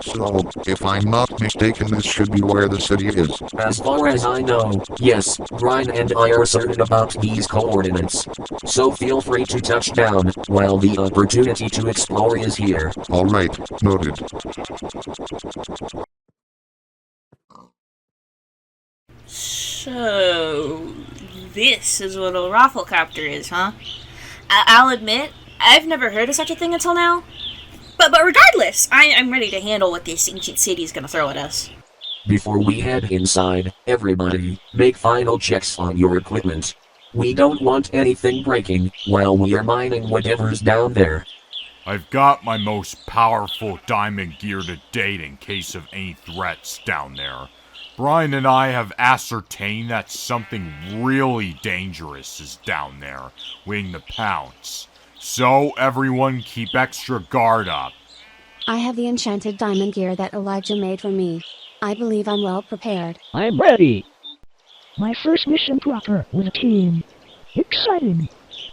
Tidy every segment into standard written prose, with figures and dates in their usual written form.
So, if I'm not mistaken, this should be where the city is. As far as I know, yes, Brian and I are certain about these coordinates. So feel free to touch down, while the opportunity to explore is here. Alright, noted. So, this is what a rafflecopter is, huh? I'll admit, I've never heard of such a thing until now. But regardless, I'm ready to handle what this ancient city is gonna throw at us. Before we head inside, everybody, make final checks on your equipment. We don't want anything breaking while we are mining whatever's down there. I've got my most powerful diamond gear to date in case of any threats down there. Brian and I have ascertained that something really dangerous is down there, waiting to pounce. So everyone keep extra guard up. I have the enchanted diamond gear that Elijah made for me. I believe I'm well prepared. I'm ready. My first mission proper with a team. Exciting.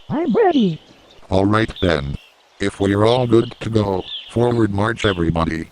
I'm ready. Alright then. If we're all good to go, forward march everybody.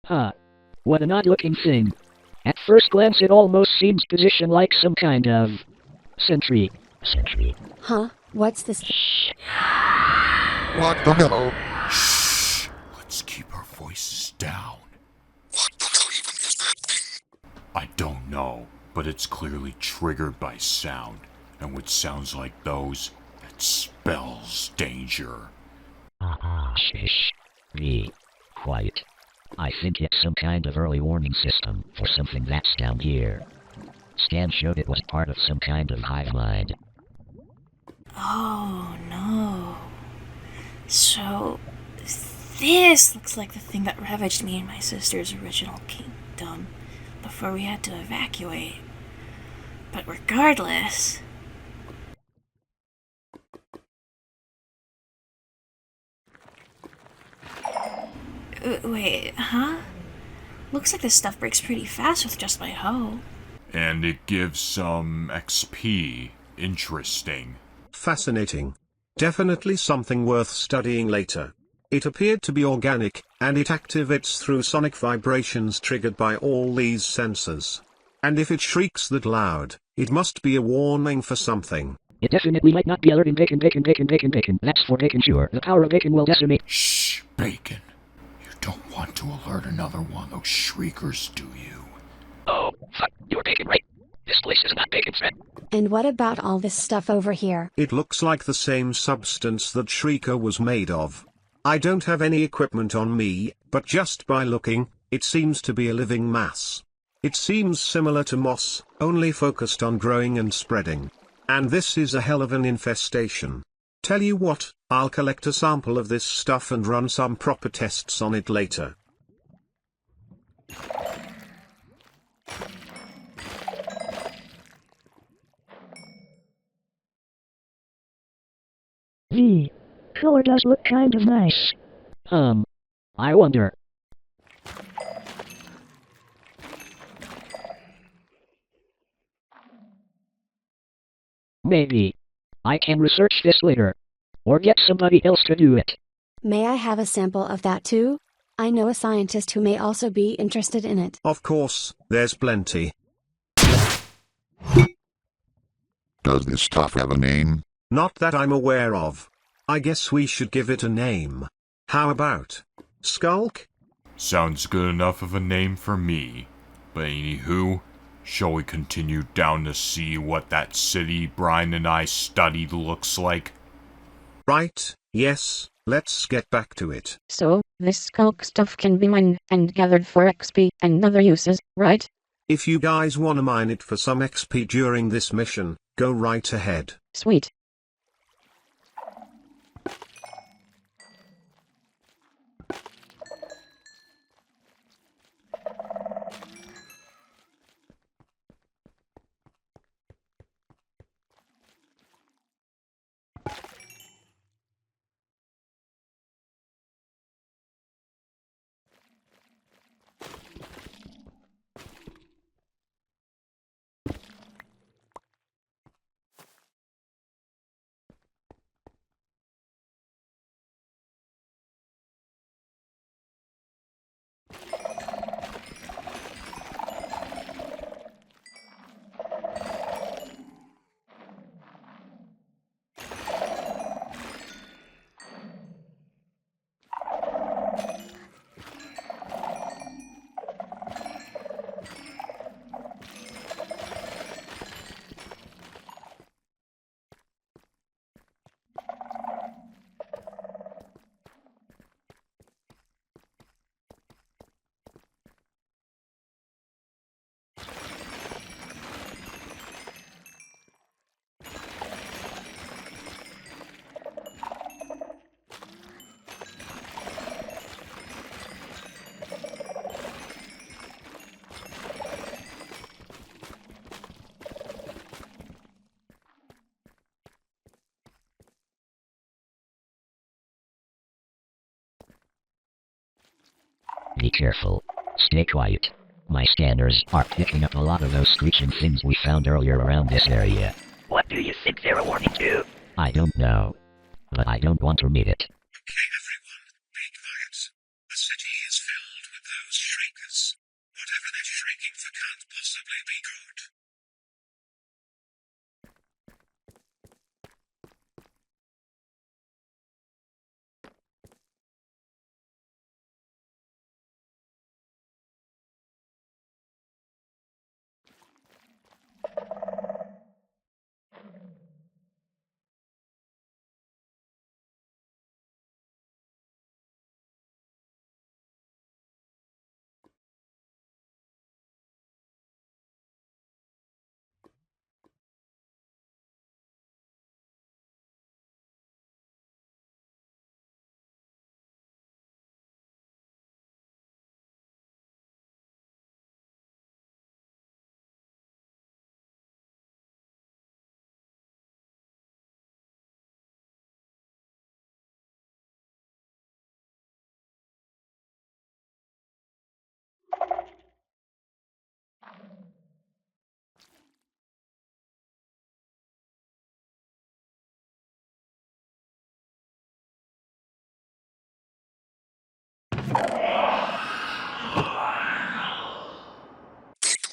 Huh. What an odd-looking thing. At first glance it almost seems positioned like some kind of sentry. Huh? What's this? What the hell? Shh. Let's keep our voices down. What the hell even is that thing? I don't know, but it's clearly triggered by sound, and with sounds like those, it spells danger. Shh. Be quiet. I think it's some kind of early warning system for something that's down here. Scan showed it was part of some kind of hive mind. Oh no. So, this looks like the thing that ravaged me and my sister's original kingdom before we had to evacuate. But regardless... Wait, huh? Looks like this stuff breaks pretty fast with just my hoe. And it gives some XP. Interesting. Fascinating. Definitely something worth studying later. It appeared to be organic, and it activates through sonic vibrations triggered by all these sensors. And if it shrieks that loud, it must be a warning for something. It definitely might not be alerting bacon. That's for bacon sure. The power of bacon will decimate. Shh, bacon. Don't want to alert another one of those shriekers, do you? Oh, fuck, you're bacon, right? This place is not bacon, friend. And what about all this stuff over here? It looks like the same substance that Shrieker was made of. I don't have any equipment on me, but just by looking, it seems to be a living mass. It seems similar to moss, only focused on growing and spreading. And this is a hell of an infestation. Tell you what, I'll collect a sample of this stuff and run some proper tests on it later. Sure does look kind of nice. I wonder. Maybe I can research this later. Or get somebody else to do it. May I have a sample of that too? I know a scientist who may also be interested in it. Of course, there's plenty. Does this stuff have a name? Not that I'm aware of. I guess we should give it a name. How about Skulk? Sounds good enough of a name for me. But anywho, shall we continue down to see what that city Brian and I studied looks like? Right, yes, let's get back to it. So, this skulk stuff can be mined and gathered for XP and other uses, right? If you guys wanna mine it for some XP during this mission, go right ahead. Sweet. Be careful. Stay quiet. My scanners are picking up a lot of those screeching things we found earlier around this area. What do you think they're warning to? I don't know. But I don't want to meet it. Okay everyone, be quiet. The city is filled with those shriekers. Whatever they're shrieking for can't possibly be good.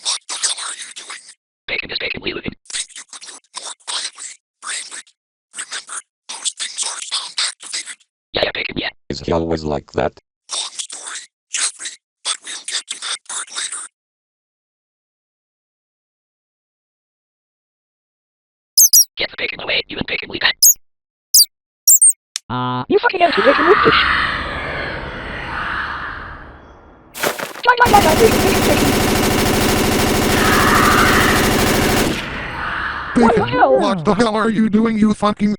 What the hell are you doing? Bacon is baconly living. Think you could loot more quietly, brainlet. Remember, those things are sound activated. Yeah, bacon, yeah. Is he always like that? Long story, Jeffrey, but we'll get to that part later. Get the bacon away, you and baconly back. You fucking answer, bacon with this. Bacon. Bacon, what the hell are you doing, you fucking...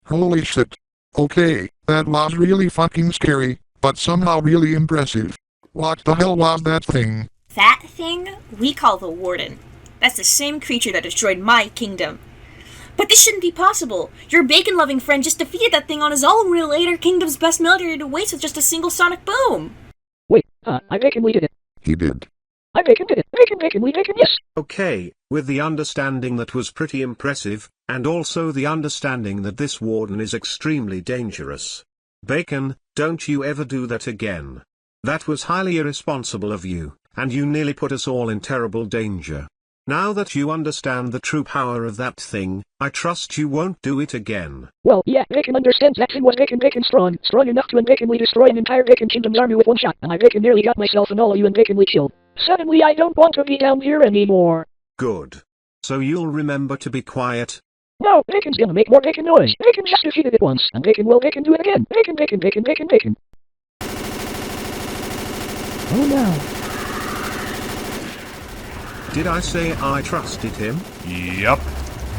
Holy shit. Okay, that was really fucking scary, but somehow really impressive. What the hell was that thing? That thing we call the Warden. That's the same creature that destroyed my kingdom. But this shouldn't be possible. Your bacon-loving friend just defeated that thing on his own when he laid our kingdom's best military to waste with just a single sonic boom. Wait, I bacon we did it. He did. I bacon did it. Bacon, we bacon, yes. Okay, with the understanding that was pretty impressive, and also the understanding that this warden is extremely dangerous. Bacon, don't you ever do that again. That was highly irresponsible of you, and you nearly put us all in terrible danger. Now that you understand the true power of that thing, I trust you won't do it again. Well, yeah, Bacon understands that thing was bacon strong enough to unbaconly destroy an entire Bacon Kingdom's army with one shot, and I bacon nearly got myself and all of you unbaconly killed. Suddenly I don't want to be down here anymore. Good. So you'll remember to be quiet? No, Bacon's gonna make more bacon noise. Bacon just defeated it once, and Bacon will bacon do it again. Bacon. Oh no. Did I say I trusted him? Yep,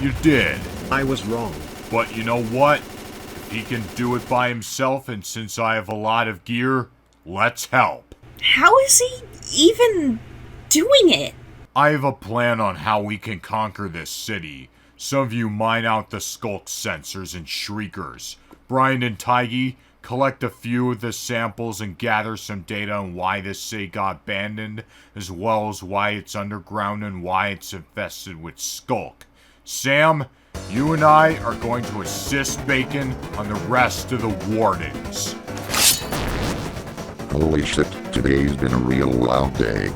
you did. I was wrong. But you know what? If he can do it by himself, and since I have a lot of gear, let's help. How is he even doing it? I have a plan on how we can conquer this city. Some of you mine out the skulk sensors and shriekers. Brian and Taigi, collect a few of the samples and gather some data on why this city got abandoned, as well as why it's underground and why it's infested with skulk. Sam, you and I are going to assist Bacon on the rest of the wardens. Holy shit, today's been a real wild day.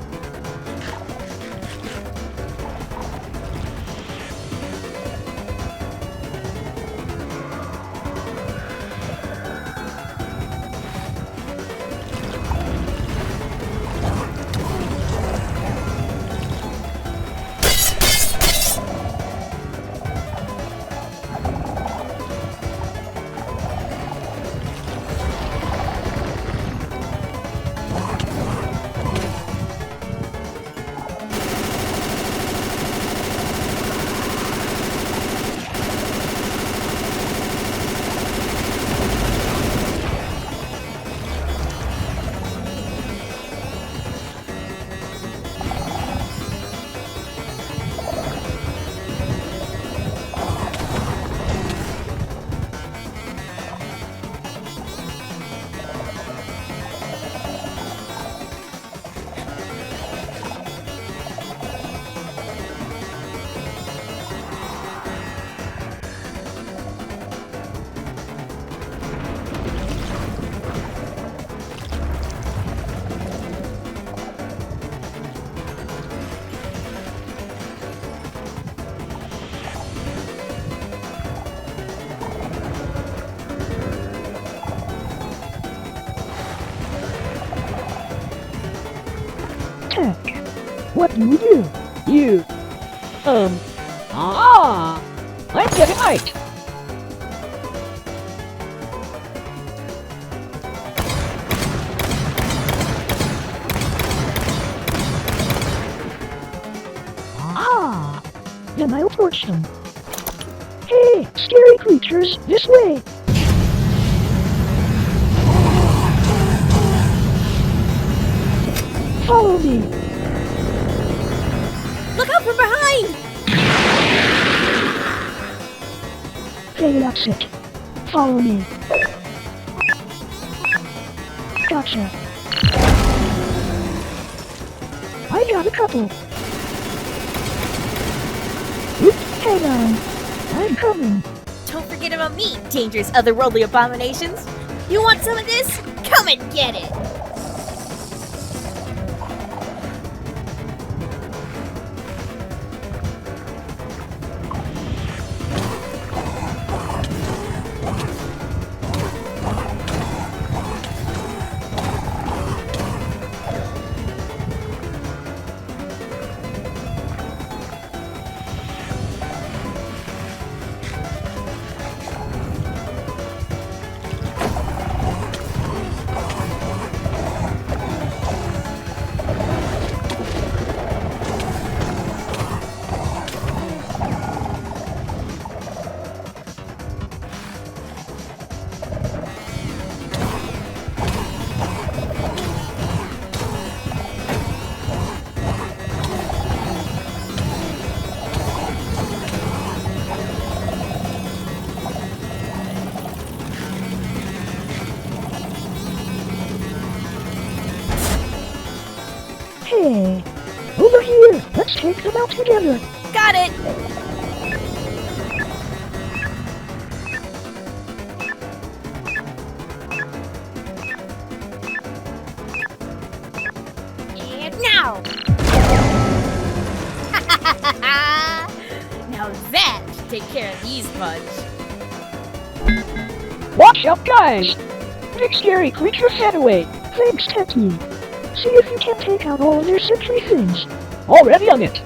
What do? You. I'm getting hyped. Then I'll torch them. Hey, scary creatures, this way! Follow me! Look out from behind! Okay, that's it. Follow me. Gotcha. I got a couple. Oops, hang on. I'm coming. Don't forget about me, dangerous otherworldly abominations. You want some of this? Come and get it! Hey, over here! Let's take them out together! Got it! And now! Now that should take care of these bugs. Watch out, guys! Big scary creatures head away! Thanks, Techie! See if you can take out all of their sentry things. Already on it.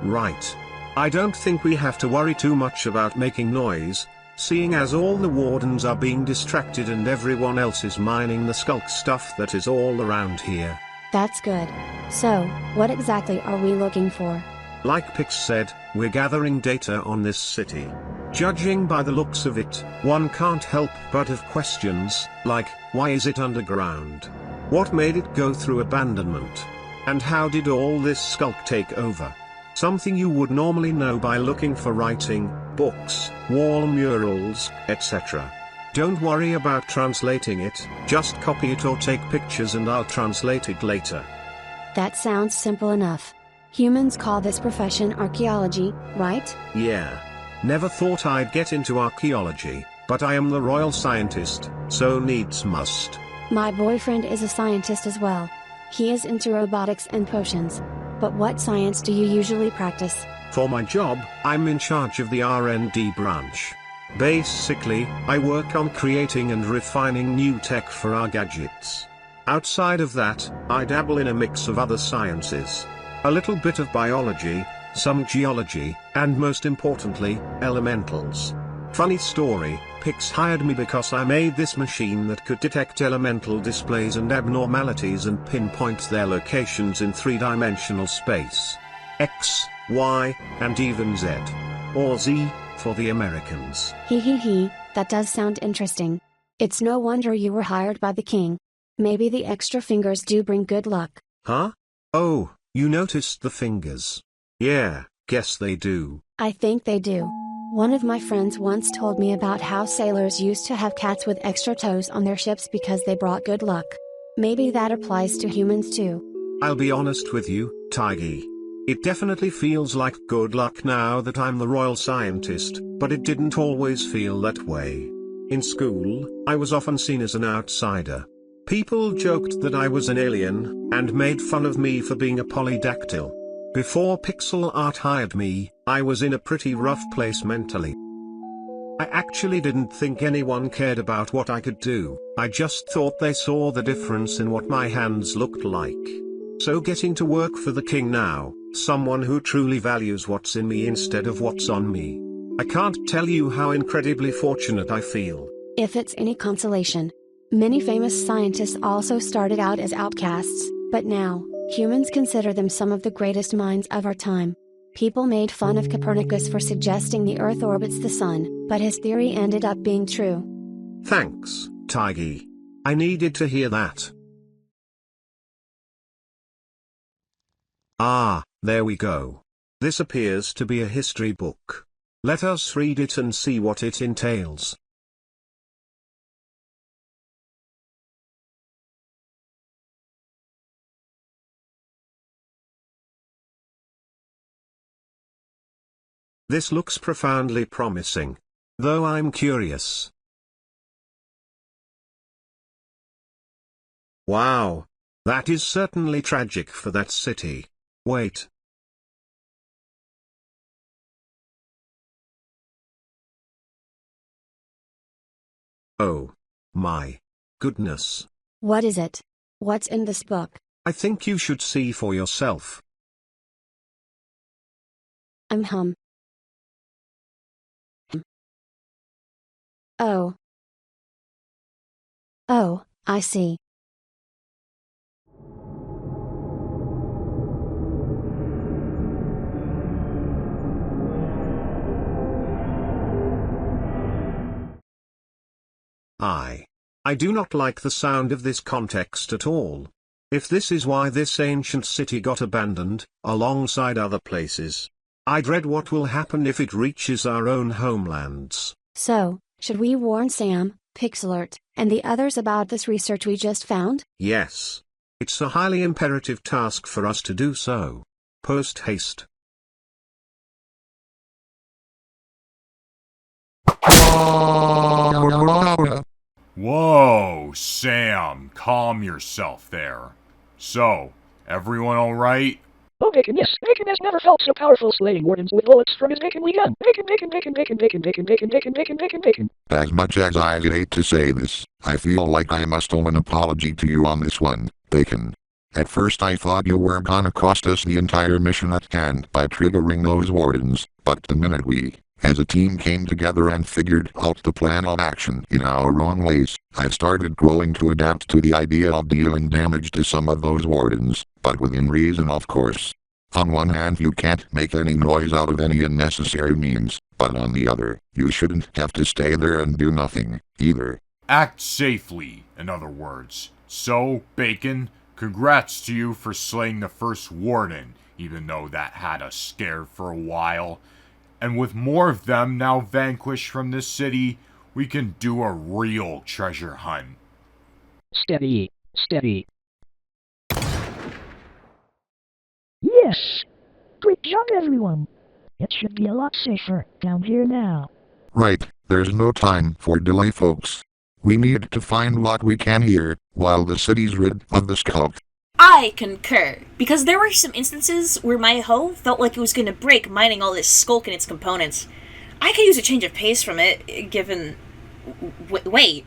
Right. I don't think we have to worry too much about making noise, seeing as all the wardens are being distracted and everyone else is mining the skulk stuff that is all around here. That's good. So, what exactly are we looking for? Like Pix said, we're gathering data on this city. Judging by the looks of it, one can't help but have questions, like, why is it underground? What made it go through abandonment? And how did all this skulk take over? Something you would normally know by looking for writing, books, wall murals, etc. Don't worry about translating it, just copy it or take pictures and I'll translate it later. That sounds simple enough. Humans call this profession archaeology, right? Yeah. Never thought I'd get into archaeology, but I am the royal scientist, so needs must. My boyfriend is a scientist as well. He is into robotics and potions. But what science do you usually practice? For my job, I'm in charge of the R&D branch. Basically, I work on creating and refining new tech for our gadgets. Outside of that, I dabble in a mix of other sciences. A little bit of biology, some geology, and most importantly, elementals. Funny story, Pix hired me because I made this machine that could detect elemental displays and abnormalities and pinpoint their locations in three-dimensional space. X, Y, and even Z. Or Z, for the Americans. He, that does sound interesting. It's no wonder you were hired by the king. Maybe the extra fingers do bring good luck. Huh? Oh, you noticed the fingers. Yeah, guess they do. I think they do. One of my friends once told me about how sailors used to have cats with extra toes on their ships because they brought good luck. Maybe that applies to humans too. I'll be honest with you, Taigi. It definitely feels like good luck now that I'm the royal scientist, but it didn't always feel that way. In school, I was often seen as an outsider. People joked that I was an alien, and made fun of me for being a polydactyl. Before pixel art hired me, I was in a pretty rough place mentally. I actually didn't think anyone cared about what I could do, I just thought they saw the difference in what my hands looked like. So getting to work for the king now, someone who truly values what's in me instead of what's on me. I can't tell you how incredibly fortunate I feel. If it's any consolation. Many famous scientists also started out as outcasts, but now, humans consider them some of the greatest minds of our time. People made fun of Copernicus for suggesting the Earth orbits the Sun, but his theory ended up being true. Thanks, Taigi. I needed to hear that. Ah, there we go. This appears to be a history book. Let us read it and see what it entails. This looks profoundly promising. Though I'm curious. Wow. That is certainly tragic for that city. Wait. Oh. My. Goodness. What is it? What's in this book? I think you should see for yourself. Oh. Oh, I see. I do not like the sound of this context at all. If this is why this ancient city got abandoned, alongside other places, I dread what will happen if it reaches our own homelands. So, should we warn Sam, Pixelart, and the others about this research we just found? Yes. It's a highly imperative task for us to do so. Post haste. Whoa, Sam, calm yourself there. So, everyone alright? Oh, Bacon, yes. Bacon has never felt so powerful, slaying wardens with bullets from his baconly gun. Bacon, bacon, bacon, bacon, bacon, bacon, bacon, bacon, bacon, bacon, bacon. As much as I hate to say this, I feel like I must owe an apology to you on this one, Bacon. At first I thought you were gonna cost us the entire mission at hand by triggering those wardens, but the minute we, as a team, came together and figured out the plan of action in our own ways, I've started growing to adapt to the idea of dealing damage to some of those wardens, but within reason, of course. On one hand, you can't make any noise out of any unnecessary means, but on the other, you shouldn't have to stay there and do nothing, either. Act safely, in other words. So, Bacon, congrats to you for slaying the first warden, even though that had us scared for a while. And with more of them now vanquished from this city, we can do a real treasure hunt. Steady, steady. Yes! Great job, everyone! It should be a lot safer down here now. Right, there's no time for delay, folks. We need to find what we can here, while the city's rid of the skulk. I concur, because there were some instances where my hoe felt like it was going to break mining all this skulk and its components. I could use a change of pace from it, given... Wait,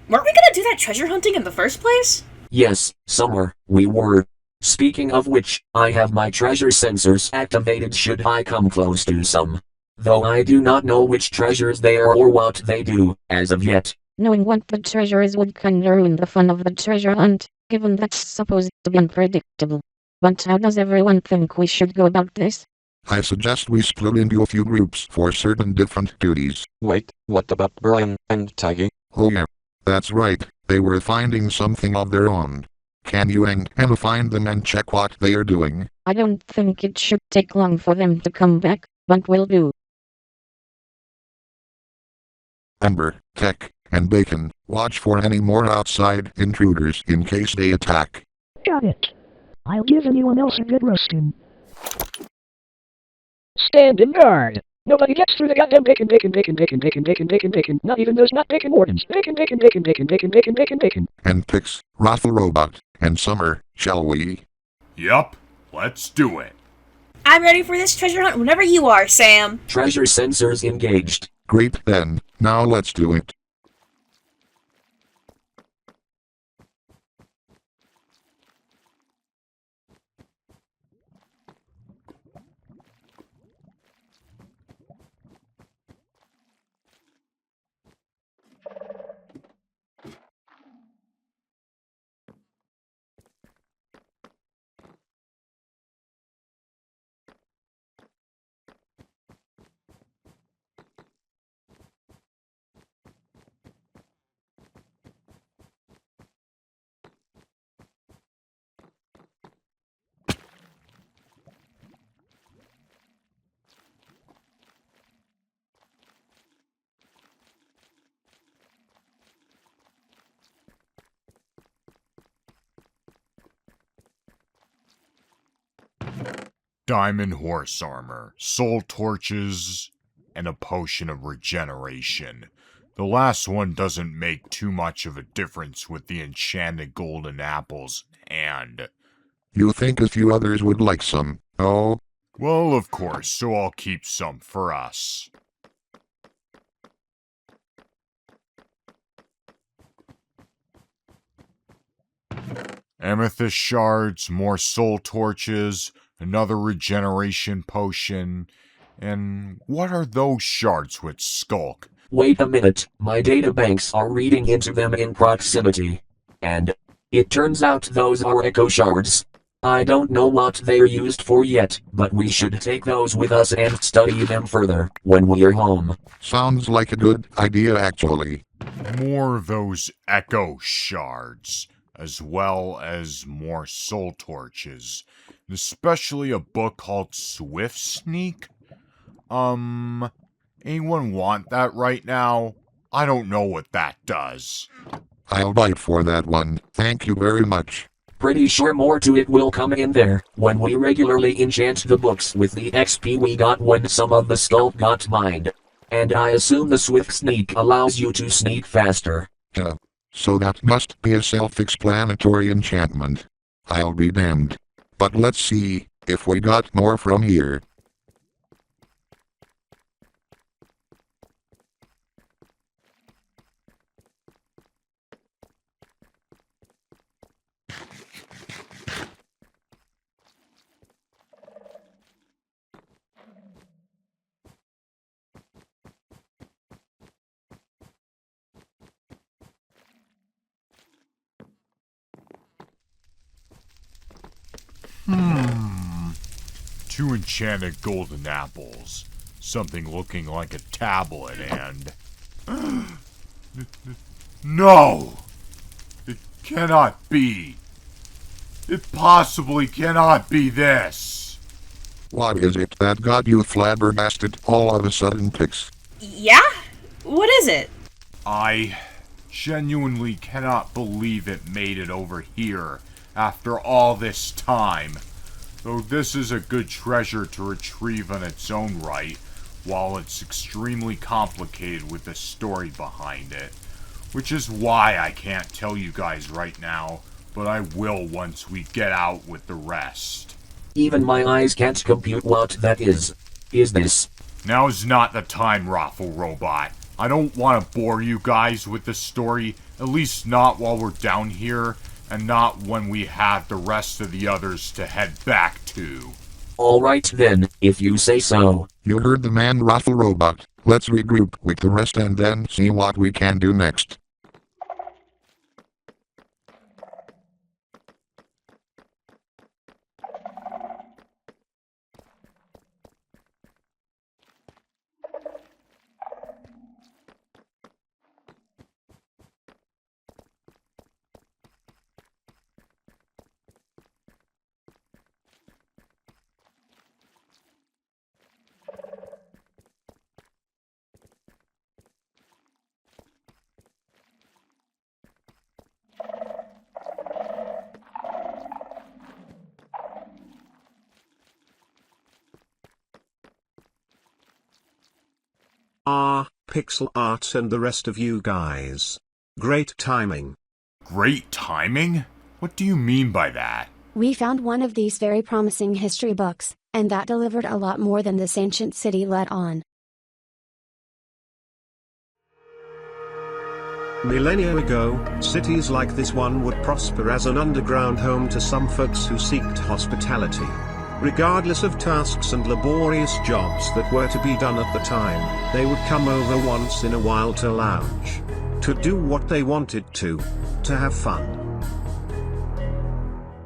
weren't we going to do that treasure hunting in the first place? Yes, Summer, we were. Speaking of which, I have my treasure sensors activated should I come close to some. Though I do not know which treasures they are or what they do, as of yet. Knowing what the treasure is would kinda ruin the fun of the treasure hunt, given that's supposed to be unpredictable. But how does everyone think we should go about this? I suggest we split into a few groups for certain different duties. Wait, what about Brian and Taigi? Oh yeah, that's right, they were finding something of their own. Can you and Hannah find them and check what they are doing? I don't think it should take long for them to come back, but will do. Amber, Tech, and Bacon, watch for any more outside intruders in case they attack. Got it. I'll give anyone else a good roasting. Stand in guard. Nobody gets through the goddamn bacon. Not even those not bacon wardens. Bacon. And Pix, Raffle Robot, and Summer, shall we? Yup, let's do it. I'm ready for this treasure hunt whenever you are, Sam. Treasure sensors engaged. Great then, now let's do it. Diamond horse armor, soul torches, and a potion of regeneration. The last one doesn't make too much of a difference with the enchanted golden apples, and... You think a few others would like some, oh? Well, of course, so I'll keep some for us. Amethyst shards, more soul torches, another regeneration potion, and what are those shards with Skulk? Wait a minute, my databanks are reading into them in proximity. And it turns out those are echo shards. I don't know what they're used for yet, but we should take those with us and study them further when we're home. Sounds like a good idea actually. More of those echo shards, as well as more soul torches. Especially a book called Swift Sneak? Anyone want that right now? I don't know what that does. I'll bite for that one, thank you very much. Pretty sure more to it will come in there, when we regularly enchant the books with the XP we got when some of the stuff got mined. And I assume the Swift Sneak allows you to sneak faster. So that must be a self-explanatory enchantment. I'll be damned. But let's see if we got more from here. Two enchanted golden apples, something looking like a tablet, and... No! It cannot be! It possibly cannot be this! What is it that got you flabbergasted all of a sudden, Pix? Yeah? What is it? I genuinely cannot believe it made it over here after all this time. Though this is a good treasure to retrieve on its own right, while it's extremely complicated with the story behind it. Which is why I can't tell you guys right now but I will once we get out with the rest. Even my eyes can't compute what that is. Is this? Now's not the time, Raffle Robot. I don't want to bore you guys with the story, at least not while we're down here, and not when we have the rest of the others to head back to. Alright then, if you say so. You heard the man, Raffle Robot. Let's regroup with the rest and then see what we can do next. Pixel art and the rest of you guys. Great timing. Great timing? What do you mean by that? We found one of these very promising history books, and that delivered a lot more than this ancient city let on. Millennia ago, cities like this one would prosper as an underground home to some folks who seeked hospitality. Regardless of tasks and laborious jobs that were to be done at the time, they would come over once in a while to lounge. To do what they wanted to have fun.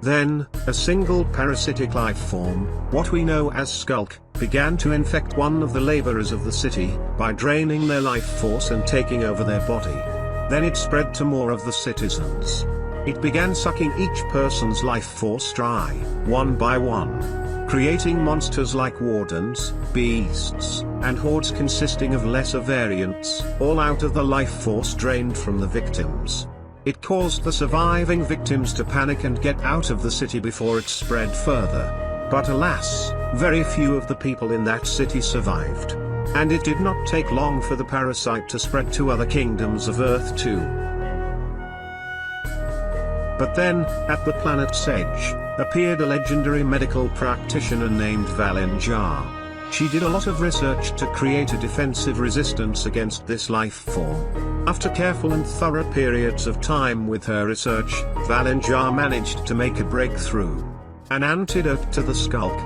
Then, a single parasitic life form, what we know as Skulk, began to infect one of the laborers of the city, by draining their life force and taking over their body. Then it spread to more of the citizens. It began sucking each person's life force dry, one by one. Creating monsters like wardens, beasts, and hordes consisting of lesser variants, all out of the life force drained from the victims. It caused the surviving victims to panic and get out of the city before it spread further. But alas, very few of the people in that city survived. And it did not take long for the parasite to spread to other kingdoms of Earth too. But then, at the planet's edge, appeared a legendary medical practitioner named Valenjar. She did a lot of research to create a defensive resistance against this life form. After careful and thorough periods of time with her research, Valenjar managed to make a breakthrough. An antidote to the Skulk.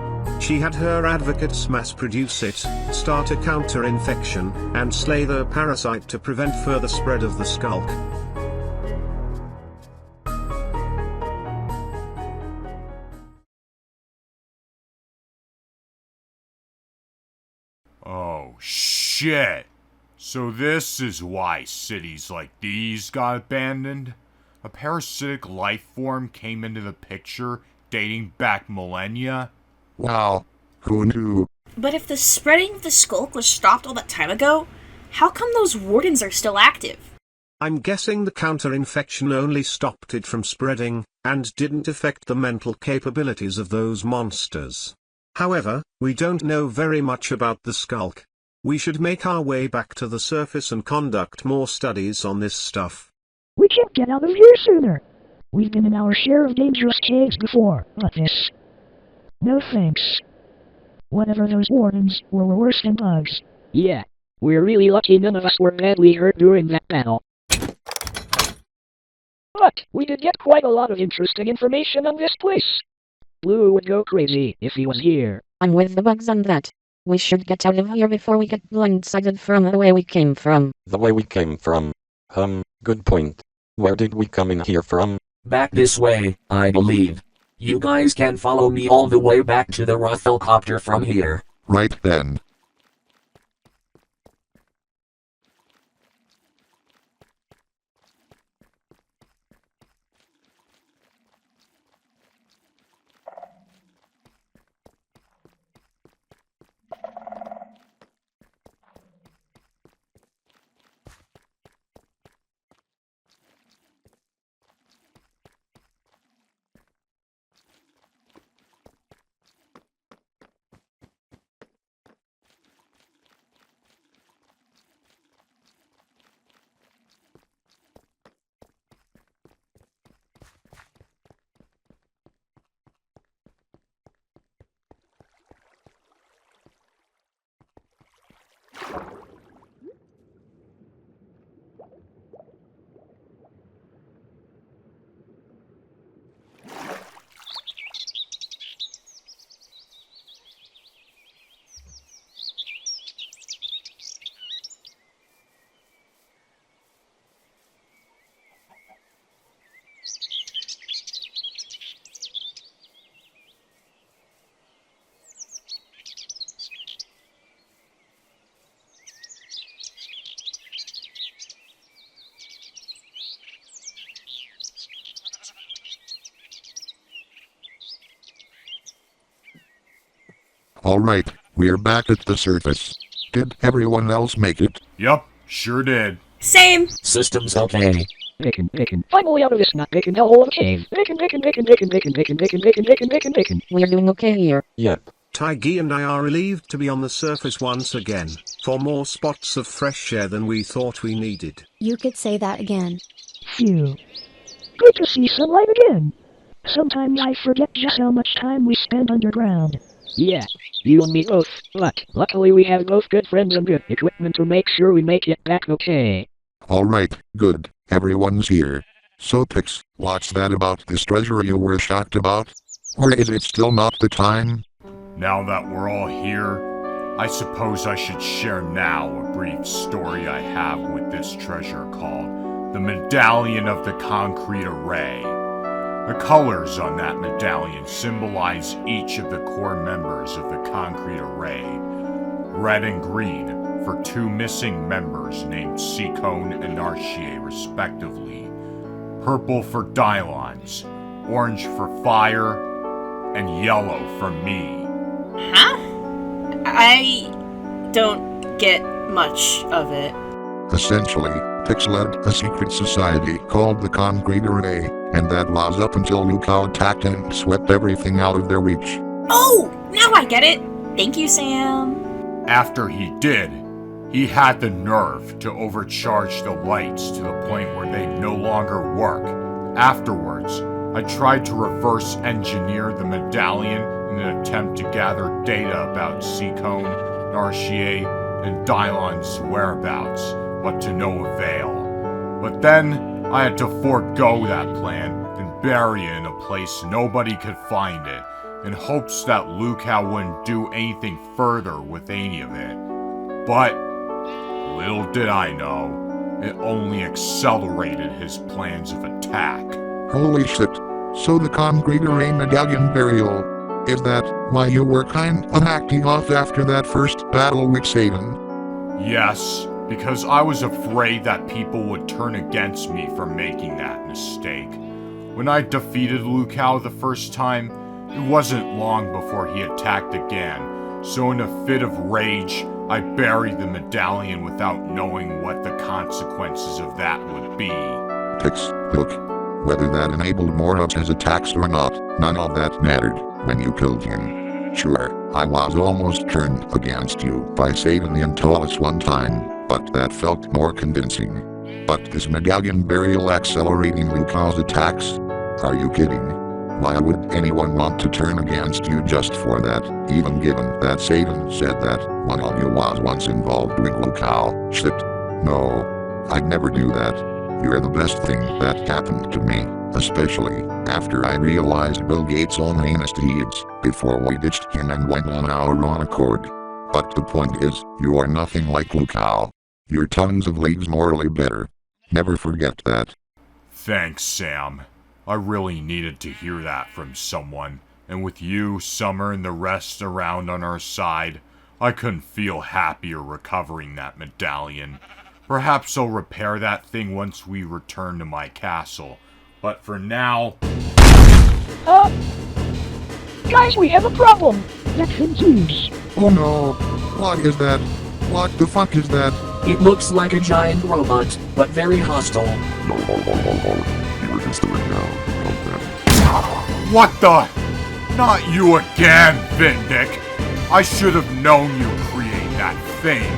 She had her advocates mass produce it, start a counter-infection, and slay the parasite to prevent further spread of the Skulk. Oh, shit. So this is why cities like these got abandoned? A parasitic life form came into the picture, dating back millennia? Wow. Who knew? But if the spreading of the skulk was stopped all that time ago, how come those wardens are still active? I'm guessing the counter-infection only stopped it from spreading, and didn't affect the mental capabilities of those monsters. However, we don't know very much about the Skulk. We should make our way back to the surface and conduct more studies on this stuff. We can't get out of here sooner. We've been in our share of dangerous caves before, but this... No thanks. Whatever those wardens were worse than bugs. Yeah, we're really lucky none of us were badly hurt during that battle. But we did get quite a lot of interesting information on this place. Blue would go crazy if he was here. I'm with the bugs on that. We should get out of here before we get blindsided from the way we came from. The way we came from. Good point. Where did we come in here from? Back this way, I believe. You guys can follow me all the way back to the Rafflecopter from here. Right then. Alright, we're back at the surface. Did everyone else make it? Yup, sure did. Same. Systems okay. Bacon, bacon. Finally out of this not bacon hellhole of a cave. Bacon, bacon, bacon, bacon, bacon, bacon, bacon, bacon, bacon, bacon, bacon. We're doing okay here. Yep. Taigi and I are relieved to be on the surface once again, for more spots of fresh air than we thought we needed. You could say that again. Phew. Good to see sunlight again. Sometimes I forget just how much time we spend underground. Yeah, you and me both, but luckily we have both good friends and good equipment to make sure we make it back okay. Alright, good. Everyone's here. So Pix, what's that about this treasure you were shocked about? Or is it still not the time? Now that we're all here, I suppose I should share now a brief story I have with this treasure called the Medallion of the Concrete Array. The colors on that medallion symbolize each of the core members of the Concrete Array. Red and green for two missing members named Seacone and Anarchy respectively. Purple for Dylons, orange for Fire, and yellow for me. Huh? I don't get much of it. Essentially, Pix led a secret society called the Concrete Array, and that was up until Lukao attacked and swept everything out of their reach. Oh! Now I get it! Thank you, Sam. After he did, he had the nerve to overcharge the lights to the point where they no longer work. Afterwards, I tried to reverse engineer the medallion in an attempt to gather data about Seacone, Anarchy, and Dylon's whereabouts, but to no avail. But then, I had to forego that plan and bury it in a place nobody could find it, in hopes that Lukao wouldn't do anything further with any of it. But, little did I know, it only accelerated his plans of attack. Holy shit. So the Concrete Array medallion burial. Is that why you were kind of acting off after that first battle with Satan? Yes, because I was afraid that people would turn against me for making that mistake. When I defeated Lukao the first time, it wasn't long before he attacked again, so in a fit of rage, I buried the medallion without knowing what the consequences of that would be. Pix, look. Whether that enabled more of his attacks or not, none of that mattered when you killed him. Sure, I was almost turned against you by Satan the Antalis one time, but that felt more convincing. But this medallion burial accelerating Lucao's attacks? Are you kidding? Why would anyone want to turn against you just for that, even given that Satan said that one of you was once involved with Lukao? Shit. No. I'd never do that. You're the best thing that happened to me, especially after I realized Bill Gates' own heinous deeds, before we ditched him and went on our own accord. But the point is, you are nothing like Lukao. You're tons of leagues morally better. Never forget that. Thanks, Sam. I really needed to hear that from someone, and with you, Summer, and the rest around on our side, I couldn't feel happier recovering that medallion. Perhaps I'll repair that thing once we return to my castle, but for now... Guys, we have a problem! That thing's huge. Oh no! What is that? What the fuck is that? It looks like a giant robot, but very hostile. You're against the ring now. What the? Not you again, Vindic! I should have known you'd create that thing.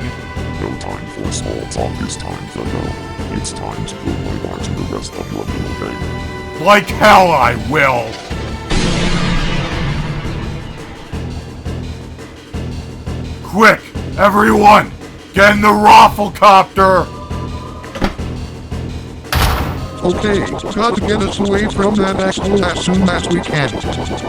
No time for small talk this time, Thuggo. It's time to put my bar to the rest of your little game. Like hell I will! Quick, everyone! Get in the Rafflecopter! Okay, got to get us away from that asshole as soon as we can.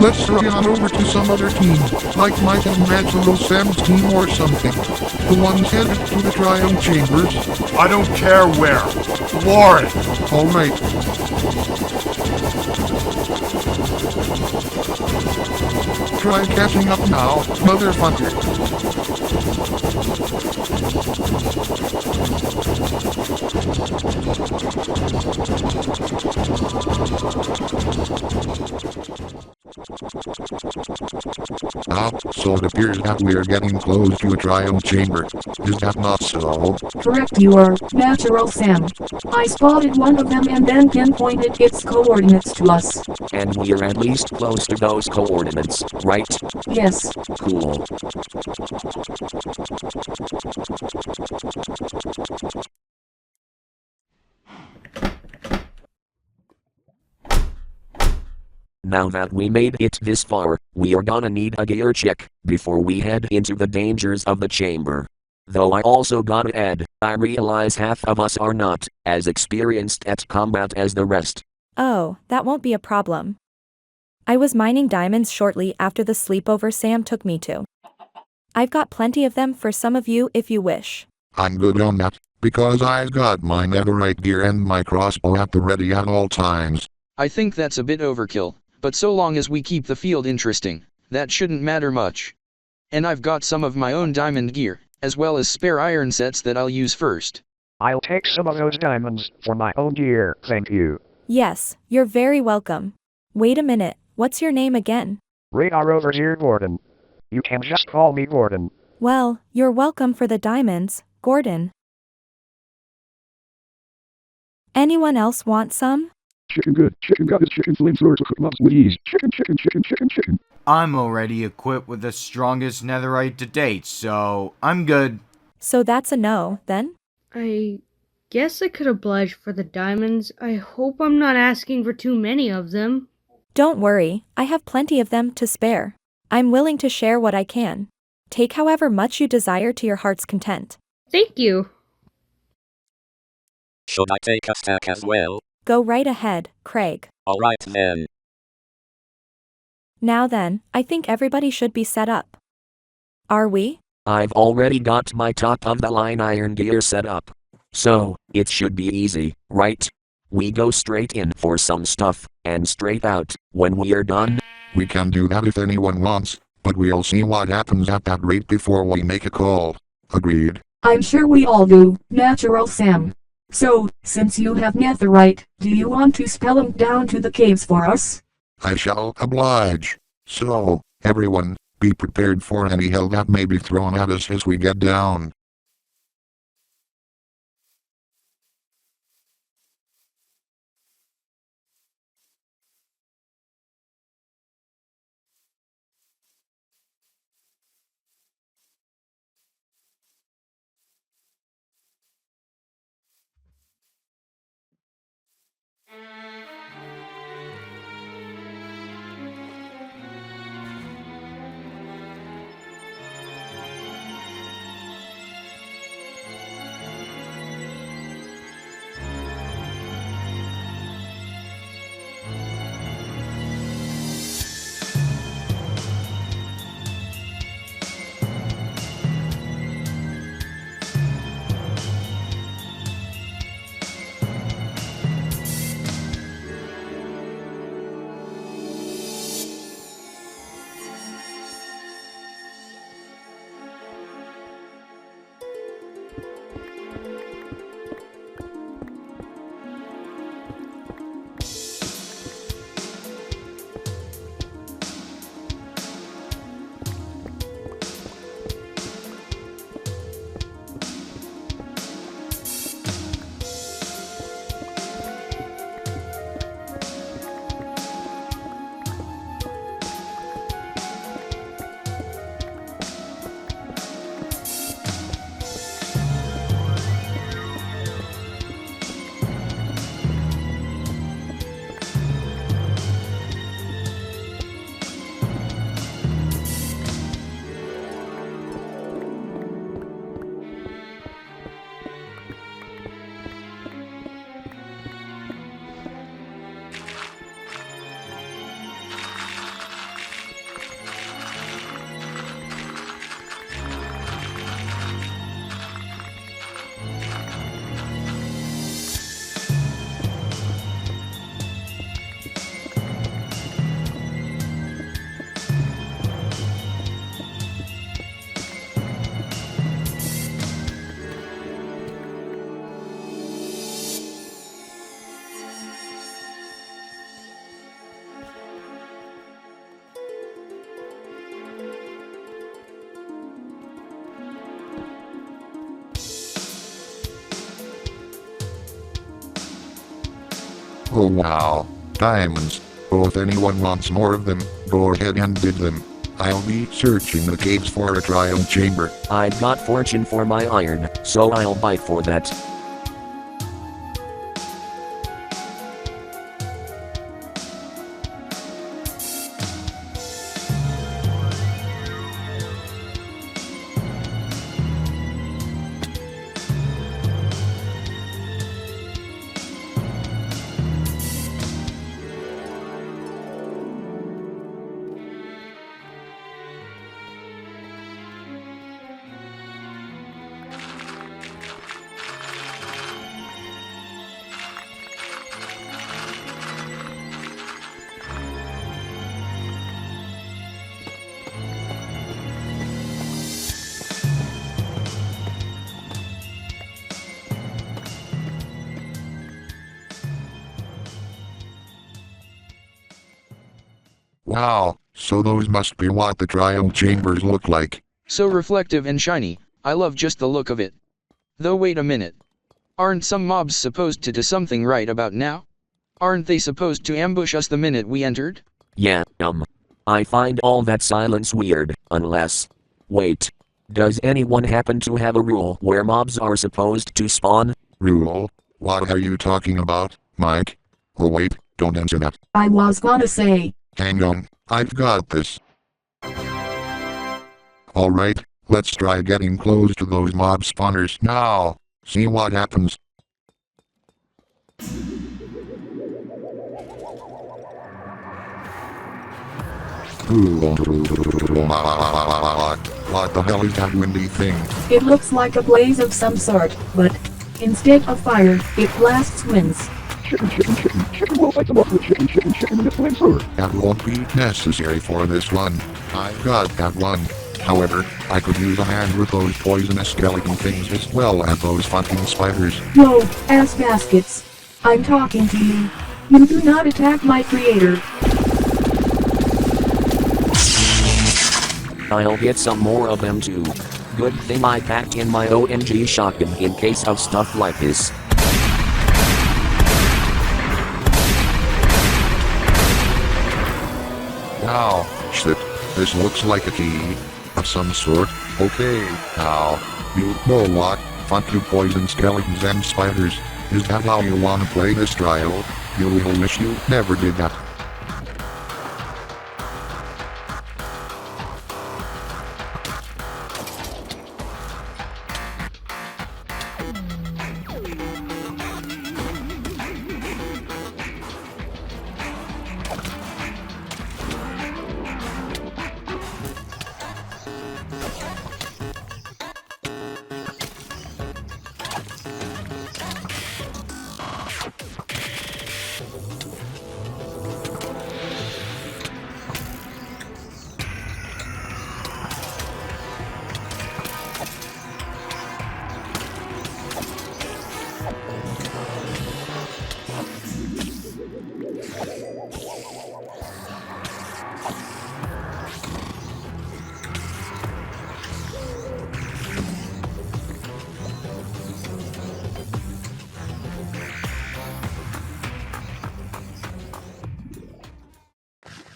Let's hurry on over to some other team, like Mike and Angelo Sam's team or something. The ones headed to the Cryo Chambers. I don't care where. Floor it! Alright. Try catching up now, motherfucker. So it appears that we're getting close to a triumph chamber. Is that not so? Correct you are, Natural Sam. I spotted one of them and then pinpointed its coordinates to us. And we're at least close to those coordinates, right? Yes. Cool. Now that we made it this far, we are gonna need a gear check before we head into the dangers of the chamber. Though I also gotta add, I realize half of us are not as experienced at combat as the rest. Oh, that won't be a problem. I was mining diamonds shortly after the sleepover Sam took me to. I've got plenty of them for some of you if you wish. I'm good on that, because I've got my netherite gear and my crossbow at the ready at all times. I think that's a bit overkill, but so long as we keep the field interesting, that shouldn't matter much. And I've got some of my own diamond gear, as well as spare iron sets that I'll use first. I'll take some of those diamonds for my own gear, thank you. Yes, you're very welcome. Wait a minute, what's your name again? Radar over here, Gordon. You can just call me Gordon. Well, you're welcome for the diamonds, Gordon. Anyone else want some? Chicken good, chicken got his chicken flamethrower to cook mobs with ease. Chicken, chicken, chicken, chicken, chicken. I'm already equipped with the strongest netherite to date, so I'm good. So that's a no, then? I guess I could oblige for the diamonds. I hope I'm not asking for too many of them. Don't worry, I have plenty of them to spare. I'm willing to share what I can. Take however much you desire to your heart's content. Thank you. Should I take a stack as well? Go right ahead, Craig. Alright then. Now then, I think everybody should be set up. Are we? I've already got my top-of-the-line iron gear set up. So, it should be easy, right? We go straight in for some stuff, and straight out, when we're done. We can do that if anyone wants, but we'll see what happens at that rate before we make a call. Agreed? I'm sure we all do, Natural Sam. So, since you have netherite, do you want to spell them down to the caves for us? I shall oblige. So, everyone, be prepared for any hell that may be thrown at us as we get down. Oh wow. Diamonds. Oh, if anyone wants more of them, go ahead and dig them. I'll be searching the caves for a trial chamber. I've got fortune for my iron, so I'll bite for that. Wow, so those must be what the trial chambers look like. So reflective and shiny, I love just the look of it. Though wait a minute. Aren't some mobs supposed to do something right about now? Aren't they supposed to ambush us the minute we entered? Yeah, I find all that silence weird, unless... Wait. Does anyone happen to have a rule where mobs are supposed to spawn? Rule? What are you talking about, Mike? Oh wait, don't answer that. I was gonna say. Hang on, I've got this. Alright, let's try getting close to those mob spawners now. See what happens. What the hell is that windy thing? It looks like a blaze of some sort, but instead of fire, it blasts winds. Chicken, we'll fight them off with chicken, and a flamethrower. That won't be necessary for this one. I've got that one. However, I could use a hand with those poisonous skeleton things as well as those fucking spiders. Whoa, ass baskets. I'm talking to you. You do not attack my creator. I'll get some more of them too. Good thing I packed in my OMG shotgun in case of stuff like this. Wow, shit. This looks like a key of some sort. Okay, now, you know what? Fuck you poison skeletons and spiders. Is that how you wanna play this trial? You will wish you never did that.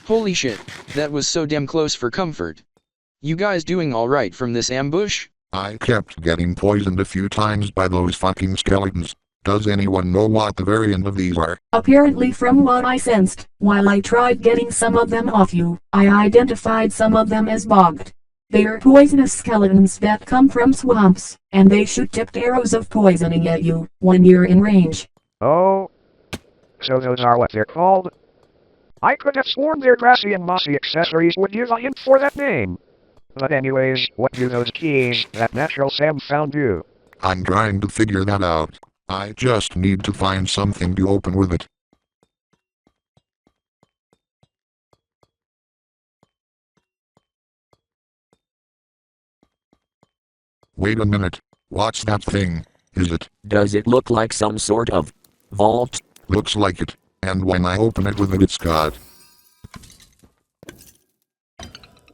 Holy shit, that was so damn close for comfort. You guys doing alright from this ambush? I kept getting poisoned a few times by those fucking skeletons. Does anyone know what the variant of these are? Apparently from what I sensed, while I tried getting some of them off you, I identified some of them as bogged. They're poisonous skeletons that come from swamps, and they shoot tipped arrows of poisoning at you when you're in range. Oh. So those are what they're called? I could have sworn their grassy and mossy accessories would give a hint for that name. But anyways, what do those keys that Natural Sam found do? I'm trying to figure that out. I just need to find something to open with it. Wait a minute. What's that thing? Is it? Does it look like some sort of vault? Looks like it. And when I open it with it, it's got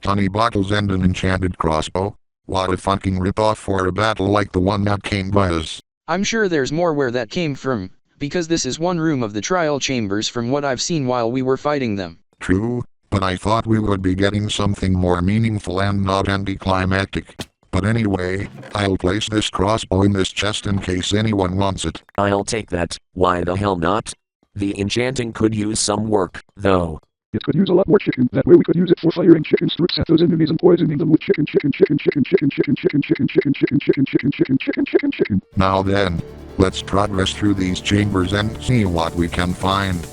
honey bottles and an enchanted crossbow. What a fucking ripoff for a battle like the one that came by us. I'm sure there's more where that came from, because this is one room of the trial chambers from what I've seen while we were fighting them. True, but I thought we would be getting something more meaningful and not anticlimactic. But anyway, I'll place this crossbow in this chest in case anyone wants it. I'll take that, why the hell not? The enchanting could use some work, though. It could use a lot more chicken. That way we could use it for firing chicken strips at those enemies and poisoning them with chicken. Now then, let's progress through these chambers and see what we can find.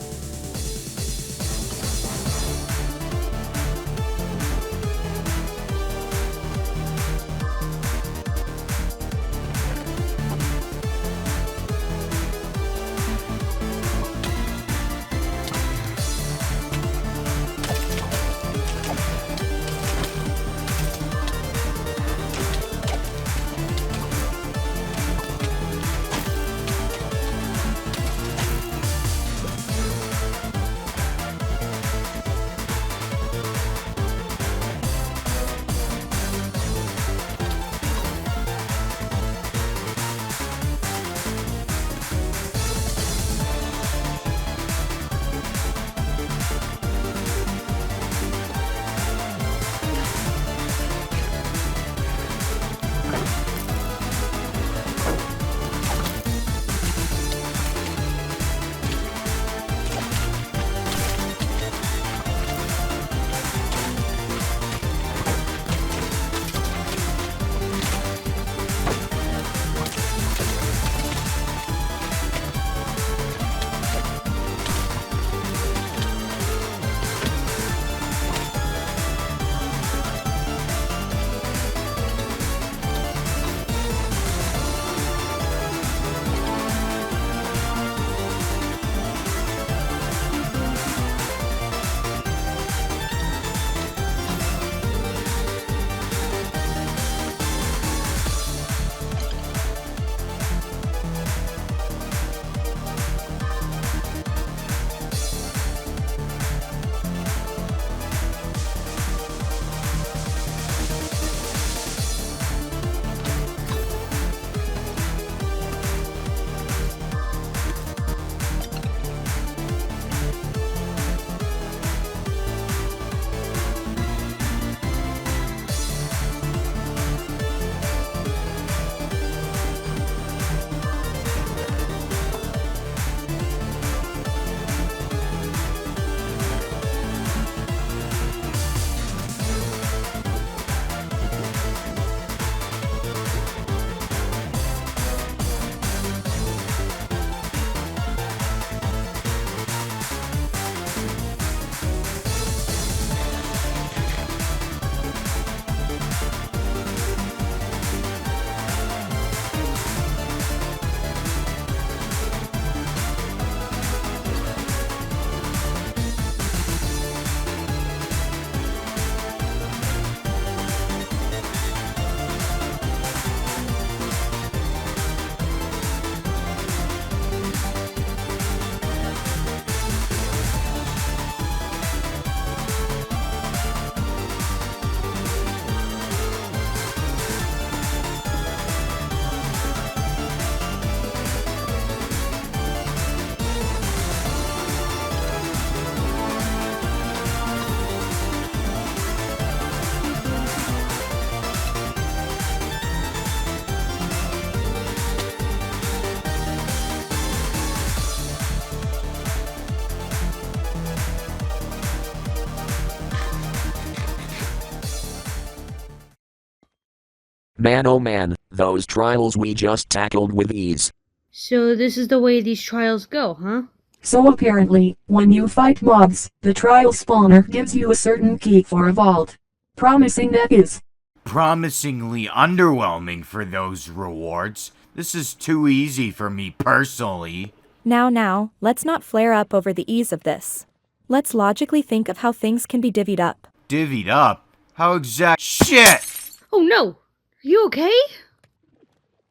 Man oh man, those trials we just tackled with ease. So this is the way these trials go, huh? So apparently, when you fight mobs, the trial spawner gives you a certain key for a vault. Promising that is. Promisingly underwhelming for those rewards. This is too easy for me personally. Now, let's not flare up over the ease of this. Let's logically think of how things can be divvied up. Divvied up? How exact— Shit! Oh no! Are you okay?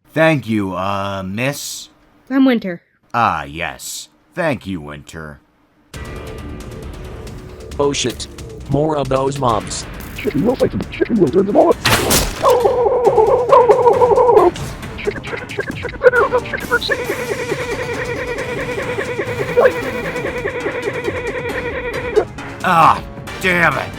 Thank you, miss? I'm Winter. Ah, yes. Thank you, Winter. Oh shit. More of those mobs. Chicken will fight them. Chicken will turn them all up. Chicken, chicken, chicken, chicken, chicken, chicken, Ah, damn it.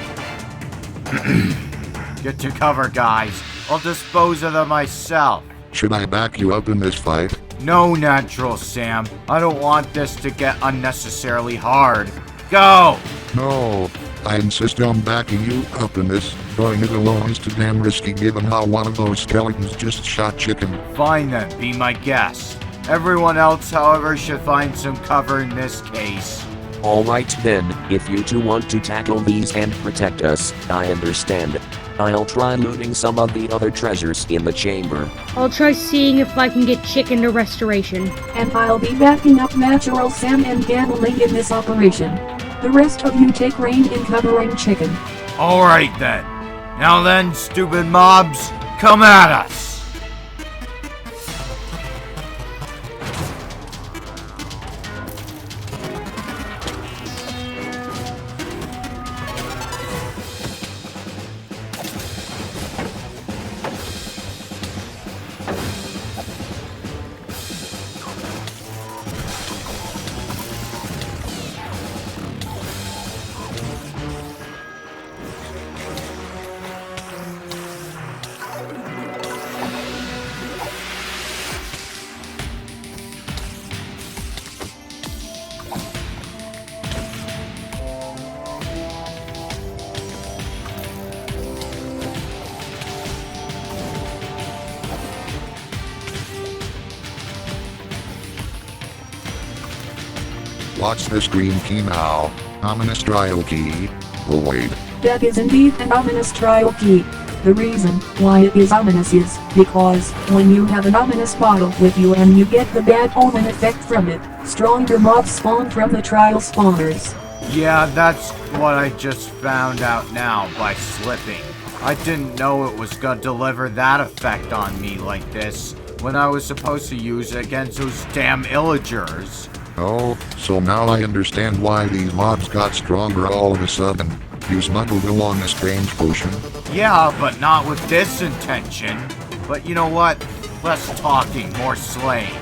Get to cover, guys. I'll dispose of them myself. Should I back you up in this fight? No, Natural Sam. I don't want this to get unnecessarily hard. Go! No. I insist on backing you up in this. Going it alone is too damn risky given how one of those skeletons just shot chicken. Fine then, be my guest. Everyone else, however, should find some cover in this case. Alright then, if you two want to tackle these and protect us, I understand. I'll try looting some of the other treasures in the chamber. I'll try seeing if I can get chicken to restoration. And I'll be backing up Natural Sam and Gamaling in this operation. The rest of you take reign in covering chicken. Alright then. Now then, stupid mobs, come at us! Watch this green key now. Ominous trial key. Oh wait. That is indeed an ominous trial key. The reason why it is ominous is because when you have an ominous bottle with you and you get the bad omen effect from it, stronger mobs spawn from the trial spawners. Yeah, that's what I just found out now by slipping. I didn't know it was gonna deliver that effect on me like this when I was supposed to use it against those damn illagers. Oh, so now I understand why these mobs got stronger all of a sudden. You smuggled along a strange potion. Yeah, but not with this intention. But you know what? Less talking, more slaying.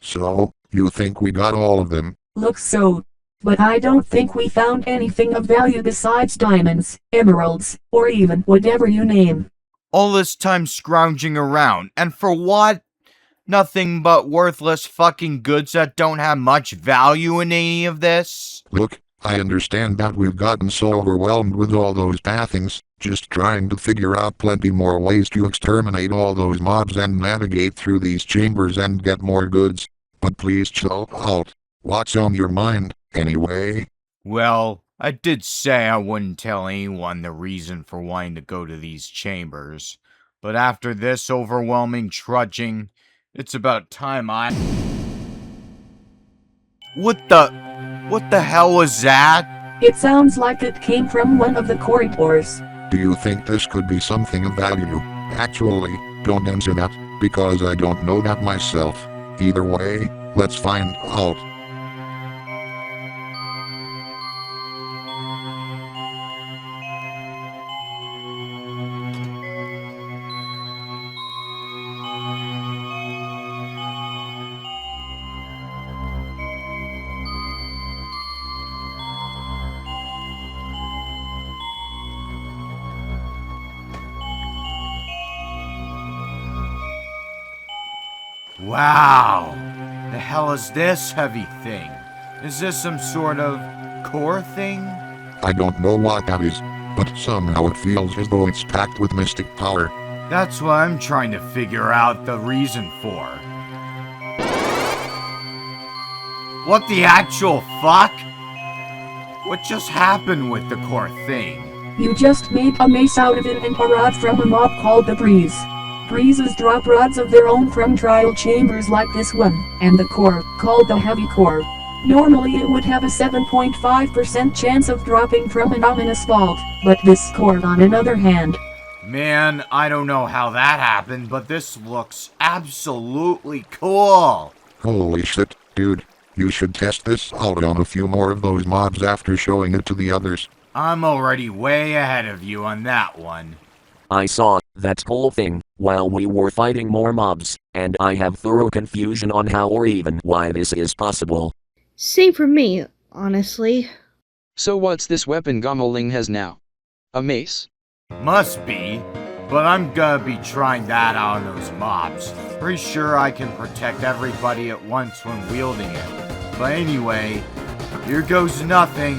So, you think we got all of them? Looks so. But I don't think we found anything of value besides diamonds, emeralds, or even whatever you name. All this time scrounging around, and for what? Nothing but worthless fucking goods that don't have much value in any of this? Look, I understand that we've gotten so overwhelmed with all those pathings, just trying to figure out plenty more ways to exterminate all those mobs and navigate through these chambers and get more goods. But please chill out. What's on your mind, anyway? Well, I did say I wouldn't tell anyone the reason for wanting to go to these chambers. But after this overwhelming trudging, it's about time I... What the hell was that? It sounds like it came from one of the corridors. Do you think this could be something of value? Actually, don't answer that, because I don't know that myself. Either way, let's find out. Wow! The hell is this heavy thing? Is this some sort of core thing? I don't know what that is, but somehow it feels as though it's packed with mystic power. That's what I'm trying to figure out the reason for. What the actual fuck? What just happened with the core thing? You just made a mace out of it and a rod from a mob called the Breeze. Breezes drop rods of their own from trial chambers like this one, and the core, called the heavy core. Normally it would have a 7.5% chance of dropping from an ominous vault, but this core on another hand. Man, I don't know how that happened, but this looks absolutely cool. Holy shit, dude. You should test this out on a few more of those mobs after showing it to the others. I'm already way ahead of you on that one. I saw that whole thing while we were fighting more mobs, and I have thorough confusion on how or even why this is possible. Same for me, honestly. So what's this weapon Gamaling has now? A mace? Must be, but I'm gonna be trying that out on those mobs. Pretty sure I can protect everybody at once when wielding it. But anyway, here goes nothing.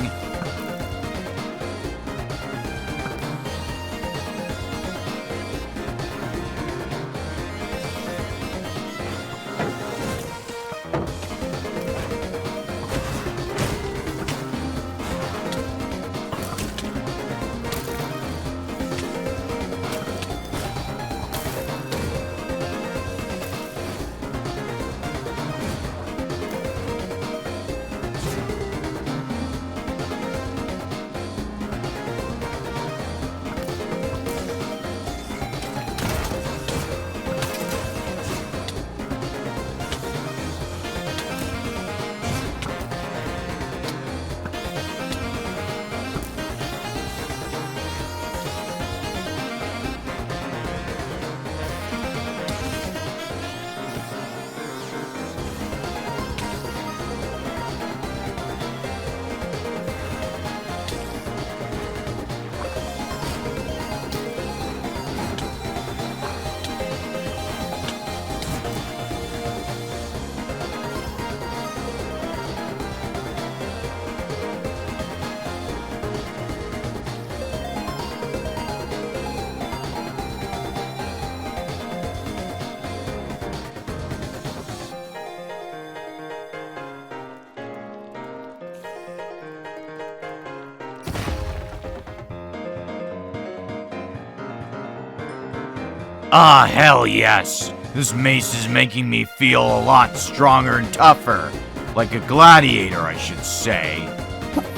Ah, hell yes! This mace is making me feel a lot stronger and tougher. Like a gladiator, I should say.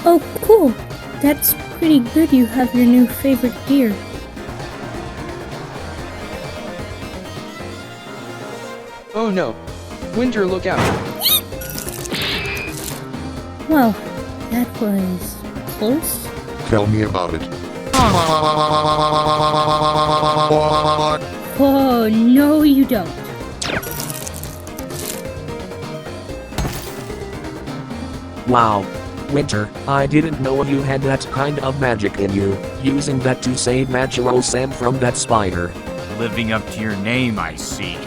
Oh, cool. That's pretty good you have your new favorite gear. Oh no. Winter, look out. Well, that was close. Tell me about it. Oh, no you don't. Wow. Winter, I didn't know you had that kind of magic in you, using that to save Natural Sam from that spider. Living up to your name, I see.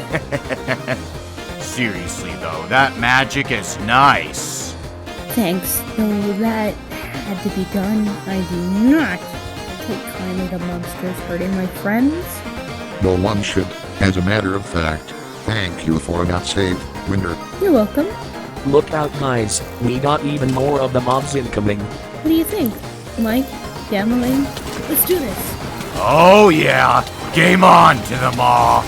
Seriously though, that magic is nice. Thanks, though that had to be done. I do not take kindly to monsters hurting my friends. No one should. As a matter of fact, thank you for that save, Winter. You're welcome. Look out guys, we got even more of the mobs incoming. What do you think? Mike? Gamaling? Let's do this. Oh yeah, game on to them all.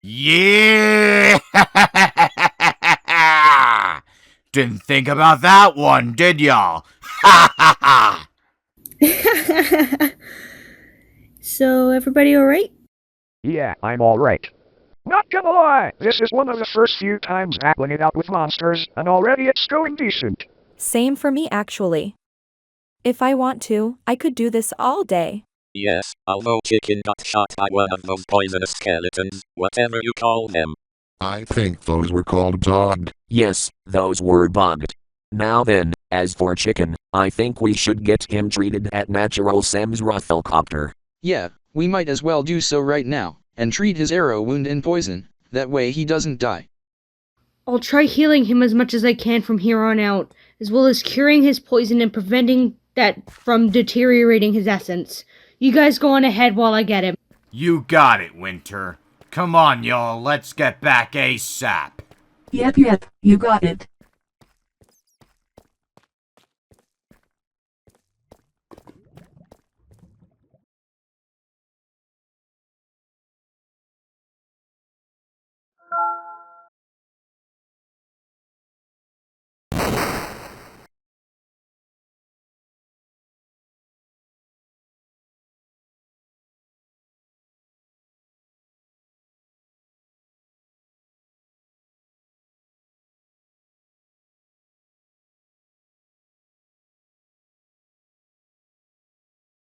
Yeah! Didn't think about that one, did y'all? Ha ha ha! So, everybody alright? Yeah, I'm alright. Not gonna lie, this is one of the first few times hanging it out with monsters, and already it's going decent. Same for me actually. If I want to, I could do this all day. Yes, although Chicken got shot by one of those poisonous skeletons, whatever you call them. I think those were called dogged. Yes, those were bugged. Now then, as for Chicken, I think we should get him treated at Natural Sam's Rufflecopter. Yeah, we might as well do so right now, and treat his arrow wound in poison, that way he doesn't die. I'll try healing him as much as I can from here on out, as well as curing his poison and preventing that from deteriorating his essence. You guys go on ahead while I get him. You got it, Winter. Come on, y'all, let's get back ASAP. Yep, you got it.